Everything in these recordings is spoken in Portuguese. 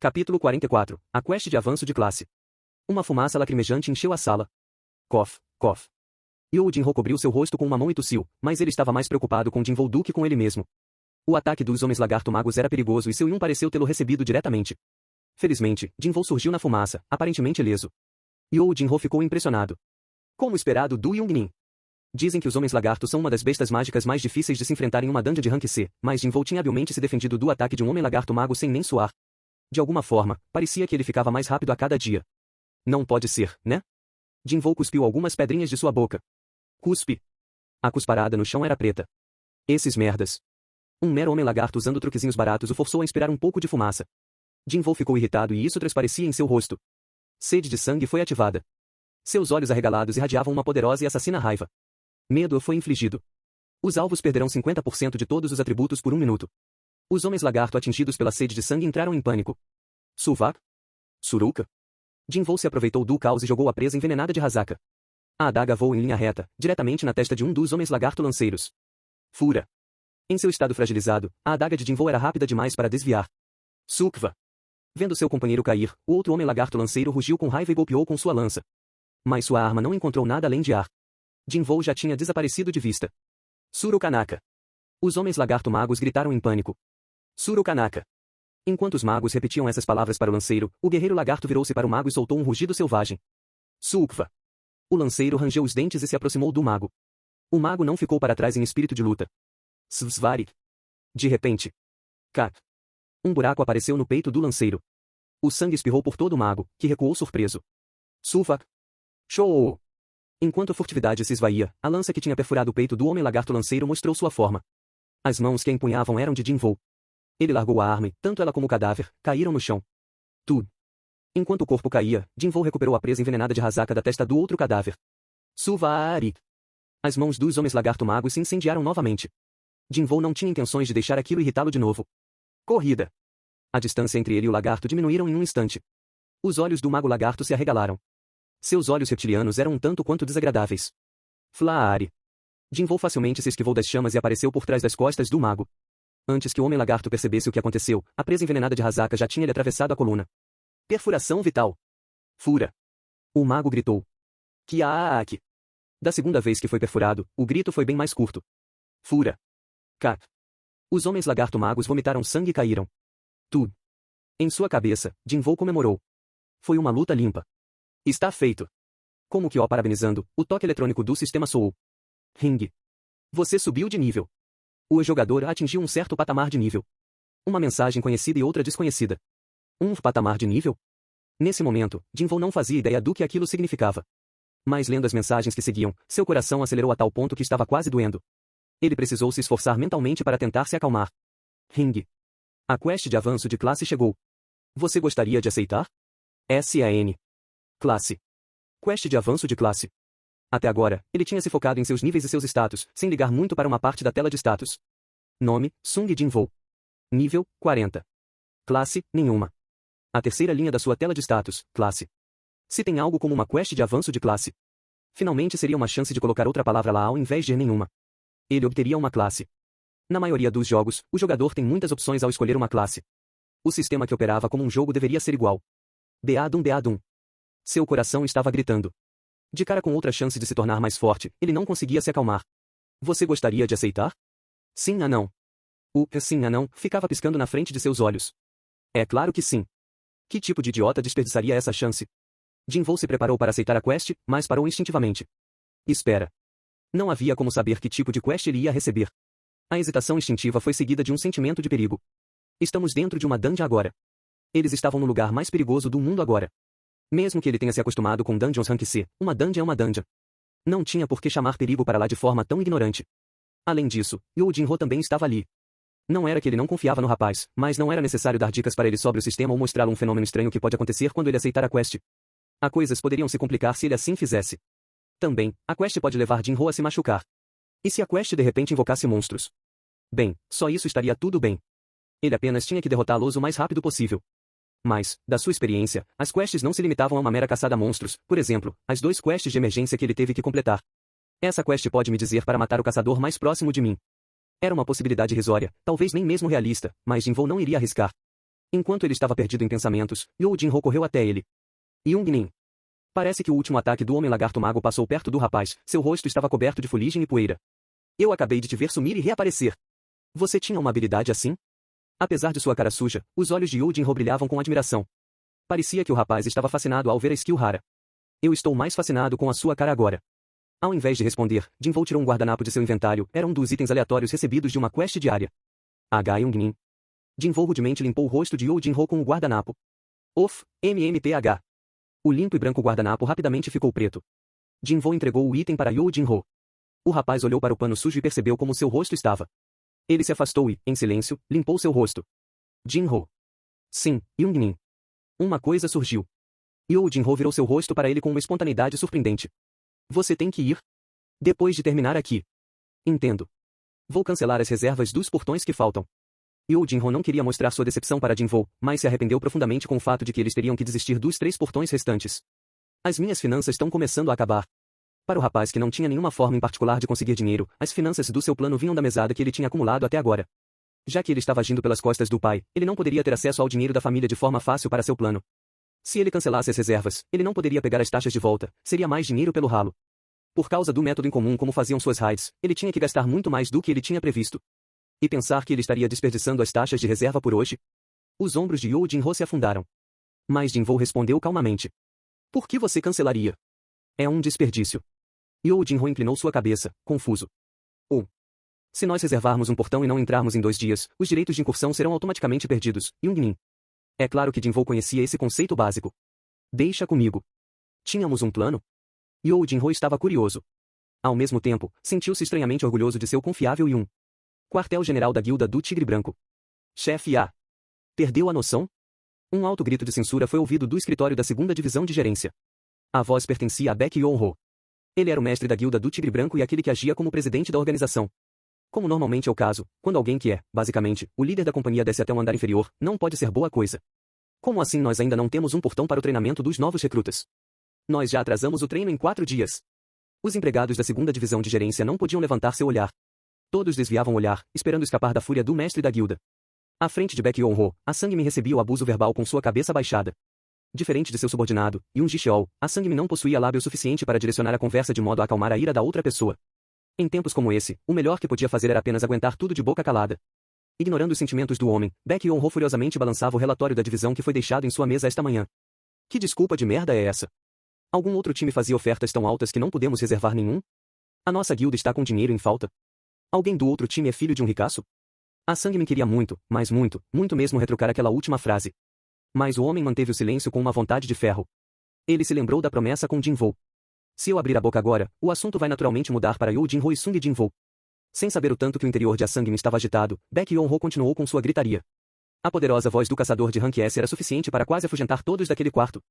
Capítulo 44. A quest de avanço de classe. Uma fumaça lacrimejante encheu a sala. Cough, cough. Yoo Jin-ho cobriu seu rosto com uma mão e tossiu, mas ele estava mais preocupado com Jin-Wo do que com ele mesmo. O ataque dos homens lagarto magos era perigoso e seu Yun pareceu tê-lo recebido diretamente. Felizmente, Jin-Wo surgiu na fumaça, aparentemente ileso. Yoo Jin-ho ficou impressionado. Como esperado do Young-nin. Dizem que os homens lagarto são uma das bestas mágicas mais difíceis de se enfrentar em uma dungeon de rank C, mas Jin-Wo tinha habilmente se defendido do ataque de um homem lagarto mago sem nem suar. De alguma forma, parecia que ele ficava mais rápido a cada dia. Não pode ser, né? Jin-Wo cuspiu algumas pedrinhas de sua boca. Cuspe. A cusparada no chão era preta. Esses merdas. Um mero homem lagarto usando truquezinhos baratos o forçou a inspirar um pouco de fumaça. Jin-Wo ficou irritado e isso transparecia em seu rosto. Sede de sangue foi ativada. Seus olhos arregalados irradiavam uma poderosa e assassina raiva. Medo foi infligido. Os alvos perderão 50% de todos os atributos por 1 minuto. Os homens lagarto atingidos pela sede de sangue entraram em pânico. Suvak? Suruka? Jin-Wo se aproveitou do caos e jogou a presa envenenada de Hazaka. A adaga voou em linha reta, diretamente na testa de um dos homens lagarto lanceiros. Fura. Em seu estado fragilizado, a adaga de Jin-Wo era rápida demais para desviar. Sukva. Vendo seu companheiro cair, o outro homem lagarto lanceiro rugiu com raiva e golpeou com sua lança. Mas sua arma não encontrou nada além de ar. Jin-Wo já tinha desaparecido de vista. Surukanaka. Os homens lagarto magos gritaram em pânico. Surukanaka. Enquanto os magos repetiam essas palavras para o lanceiro, o guerreiro lagarto virou-se para o mago e soltou um rugido selvagem. Sukva. O lanceiro rangeu os dentes e se aproximou do mago. O mago não ficou para trás em espírito de luta. Svsvari. De repente. Kat. Um buraco apareceu no peito do lanceiro. O sangue espirrou por todo o mago, que recuou surpreso. Suvak. Show! Enquanto a furtividade se esvaía, a lança que tinha perfurado o peito do homem lagarto lanceiro mostrou sua forma. As mãos que a empunhavam eram de Jin-Wo. Ele largou a arma e, tanto ela como o cadáver, caíram no chão. Tudo. Enquanto o corpo caía, Jin-Wo recuperou a presa envenenada de Hazaka da testa do outro cadáver. Suvari. As mãos dos homens lagarto magos se incendiaram novamente. Jin-Wo não tinha intenções de deixar aquilo irritá-lo de novo. Corrida. A distância entre ele e o lagarto diminuíram em um instante. Os olhos do mago lagarto se arregalaram. Seus olhos reptilianos eram um tanto quanto desagradáveis. Flaare. Jin-Wo facilmente se esquivou das chamas e apareceu por trás das costas do mago. Antes que o homem lagarto percebesse o que aconteceu, a presa envenenada de Hazaka já tinha lhe atravessado a coluna. Perfuração vital. Fura. O mago gritou. Kiaaki. Da segunda vez que foi perfurado, o grito foi bem mais curto. Fura. Kak. Os homens lagarto magos vomitaram sangue e caíram. Tudo. Em sua cabeça, Jin-Wo comemorou. Foi uma luta limpa. Está feito. Como que ó parabenizando, o toque eletrônico do sistema soou. Ring. Você subiu de nível. O jogador atingiu um certo patamar de nível. Uma mensagem conhecida e outra desconhecida. Um patamar de nível? Nesse momento, Jin-Wo não fazia ideia do que aquilo significava. Mas lendo as mensagens que seguiam, seu coração acelerou a tal ponto que estava quase doendo. Ele precisou se esforçar mentalmente para tentar se acalmar. Ring. A quest de avanço de classe chegou. Você gostaria de aceitar? SAN. Classe. Quest de avanço de classe. Até agora, ele tinha se focado em seus níveis e seus status, sem ligar muito para uma parte da tela de status. Nome, Sung Jin-Wo. Nível, 40. Classe, nenhuma. A terceira linha da sua tela de status, classe. Se tem algo como uma quest de avanço de classe. Finalmente seria uma chance de colocar outra palavra lá ao invés de nenhuma. Ele obteria uma classe. Na maioria dos jogos, o jogador tem muitas opções ao escolher uma classe. O sistema que operava como um jogo deveria ser igual. Beadum Beadum. Seu coração estava gritando. De cara com outra chance de se tornar mais forte, ele não conseguia se acalmar. Você gostaria de aceitar? Sim, anão. O sim, anão ficava piscando na frente de seus olhos. É claro que sim. Que tipo de idiota desperdiçaria essa chance? Jin-Wo se preparou para aceitar a quest, mas parou instintivamente. Espera. Não havia como saber que tipo de quest ele ia receber. A hesitação instintiva foi seguida de um sentimento de perigo. Estamos dentro de uma dungeon agora. Eles estavam no lugar mais perigoso do mundo agora. Mesmo que ele tenha se acostumado com dungeons rank C, uma dungeon é uma dungeon. Não tinha por que chamar perigo para lá de forma tão ignorante. Além disso, Yoo Jin-Ho também estava ali. Não era que ele não confiava no rapaz, mas não era necessário dar dicas para ele sobre o sistema ou mostrá-lo um fenômeno estranho que pode acontecer quando ele aceitar a quest. As coisas poderiam se complicar se ele assim fizesse. Também, a quest pode levar Jin-Ho a se machucar. E se a quest de repente invocasse monstros? Bem, só isso estaria tudo bem. Ele apenas tinha que derrotá-los o mais rápido possível. Mas, da sua experiência, as quests não se limitavam a uma mera caçada a monstros, por exemplo, as 2 quests de emergência que ele teve que completar. Essa quest pode me dizer para matar o caçador mais próximo de mim. Era uma possibilidade irrisória, talvez nem mesmo realista, mas Jin-Wo não iria arriscar. Enquanto ele estava perdido em pensamentos, Yoo Jin-ho correu até ele. Young-nin. Parece que o último ataque do Homem-Lagarto Mago passou perto do rapaz, seu rosto estava coberto de fuligem e poeira. Eu acabei de te ver sumir e reaparecer. Você tinha uma habilidade assim? Apesar de sua cara suja, os olhos de Yoo Jin-ho brilhavam com admiração. Parecia que o rapaz estava fascinado ao ver a skill rara. Eu estou mais fascinado com a sua cara agora. Ao invés de responder, Jin-ho tirou um guardanapo de seu inventário, era um dos itens aleatórios recebidos de uma quest diária. Young-nin. Jin-ho rudemente limpou o rosto de Yoo Jin-ho com o guardanapo. MMPH. O limpo e branco guardanapo rapidamente ficou preto. Jin-ho entregou o item para Yoo Jin-ho. O rapaz olhou para o pano sujo e percebeu como seu rosto estava. Ele se afastou e, em silêncio, limpou seu rosto. Jin-ho. Sim, Young-nin. Uma coisa surgiu. Yoo Jin-ho virou seu rosto para ele com uma espontaneidade surpreendente. Você tem que ir? Depois de terminar aqui. Entendo. Vou cancelar as reservas dos portões que faltam. Yoo Jin-ho não queria mostrar sua decepção para Jin-ho, mas se arrependeu profundamente com o fato de que eles teriam que desistir dos 3 portões restantes. As minhas finanças estão começando a acabar. Para o rapaz que não tinha nenhuma forma em particular de conseguir dinheiro, as finanças do seu plano vinham da mesada que ele tinha acumulado até agora. Já que ele estava agindo pelas costas do pai, ele não poderia ter acesso ao dinheiro da família de forma fácil para seu plano. Se ele cancelasse as reservas, ele não poderia pegar as taxas de volta, seria mais dinheiro pelo ralo. Por causa do método incomum como faziam suas raids, ele tinha que gastar muito mais do que ele tinha previsto. E pensar que ele estaria desperdiçando as taxas de reserva por hoje? Os ombros de Yoo Jin-ho se afundaram. Mas Jin-ho respondeu calmamente. Por que você cancelaria? É um desperdício. Yoo Jin-ho inclinou sua cabeça, confuso. Se nós reservarmos um portão e não entrarmos em 2 dias, os direitos de incursão serão automaticamente perdidos, Young-nin. É claro que Jin-ho conhecia esse conceito básico. Deixa comigo. Tínhamos um plano? Yoo Jin-ho estava curioso. Ao mesmo tempo, sentiu-se estranhamente orgulhoso de seu confiável Yun. Quartel-general da Guilda do Tigre Branco. Chefe A. Perdeu a noção? Um alto grito de censura foi ouvido do escritório da 2ª Divisão de Gerência. A voz pertencia a Baek Yoon-ho. Ele era o mestre da Guilda do Tigre Branco e aquele que agia como presidente da organização. Como normalmente é o caso, quando alguém que é, basicamente, o líder da companhia desce até um andar inferior, não pode ser boa coisa. Como assim nós ainda não temos um portão para o treinamento dos novos recrutas? Nós já atrasamos o treino em 4 dias. Os empregados da 2ª Divisão de Gerência não podiam levantar seu olhar. Todos desviavam o olhar, esperando escapar da fúria do mestre da guilda. À frente de Baek Yoon-ho, a Sang-mi recebia o abuso verbal com sua cabeça baixada. Diferente de seu subordinado, Yoon Ji-cheol, a Sang-mi não possuía lábio suficiente para direcionar a conversa de modo a acalmar a ira da outra pessoa. Em tempos como esse, o melhor que podia fazer era apenas aguentar tudo de boca calada. Ignorando os sentimentos do homem, Baek Yoon-ho furiosamente balançava o relatório da divisão que foi deixado em sua mesa esta manhã. Que desculpa de merda é essa? Algum outro time fazia ofertas tão altas que não podemos reservar nenhum? A nossa guilda está com dinheiro em falta? Alguém do outro time é filho de um ricaço? A Sang-mi queria muito, mas muito, muito mesmo retrucar aquela última frase. Mas o homem manteve o silêncio com uma vontade de ferro. Ele se lembrou da promessa com Jin-ho. Se eu abrir a boca agora, o assunto vai naturalmente mudar para Yoo Jin-ho e Sung Jin-ho. Sem saber o tanto que o interior de A Sang-mi estava agitado, Baek Yoon-ho continuou com sua gritaria. A poderosa voz do caçador de rank S era suficiente para quase afugentar todos daquele quarto.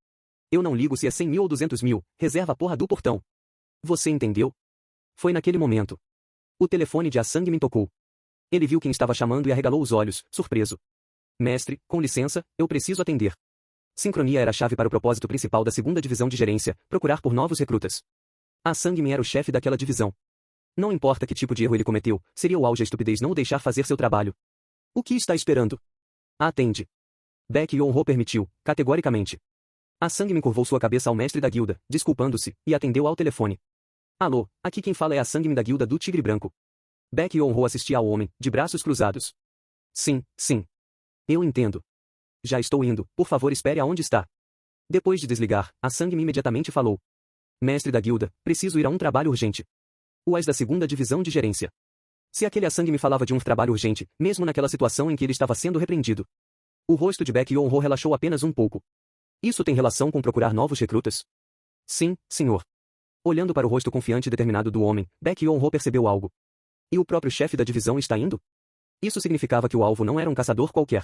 Eu não ligo se é 100 mil ou 200 mil, reserva a porra do portão. Você entendeu? Foi naquele momento. O telefone de A Sang-mi tocou. Ele viu quem estava chamando e arregalou os olhos, surpreso. Mestre, com licença, eu preciso atender. Sincronia era a chave para o propósito principal da 2ª Divisão de Gerência, procurar por novos recrutas. A Sang-mi era o chefe daquela divisão. Não importa que tipo de erro ele cometeu, seria o auge a estupidez não o deixar fazer seu trabalho. O que está esperando? Atende. Baek Yoon-ho permitiu, categoricamente. A Sang-mi curvou sua cabeça ao mestre da guilda, desculpando-se, e atendeu ao telefone. Alô, aqui quem fala é a Sang-mi da Guilda do Tigre Branco. Baek Yoon-ho assistia ao homem, de braços cruzados. Sim, sim. Eu entendo. Já estou indo, por favor espere aonde está. Depois de desligar, a Sang-mi imediatamente falou. Mestre da guilda, preciso ir a um trabalho urgente. O AS da 2ª Divisão de Gerência. Se aquele A Sang-mi falava de um trabalho urgente, mesmo naquela situação em que ele estava sendo repreendido. O rosto de Baek Yoon-ho relaxou apenas um pouco. Isso tem relação com procurar novos recrutas? Sim, senhor. Olhando para o rosto confiante e determinado do homem, Baek Yoon-ho percebeu algo. E o próprio chefe da divisão está indo? Isso significava que o alvo não era um caçador qualquer.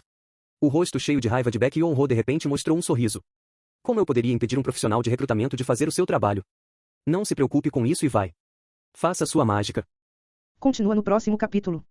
O rosto cheio de raiva de Baek Yoon-ho de repente mostrou um sorriso. Como eu poderia impedir um profissional de recrutamento de fazer o seu trabalho? Não se preocupe com isso e vai. Faça sua mágica. Continua no próximo capítulo.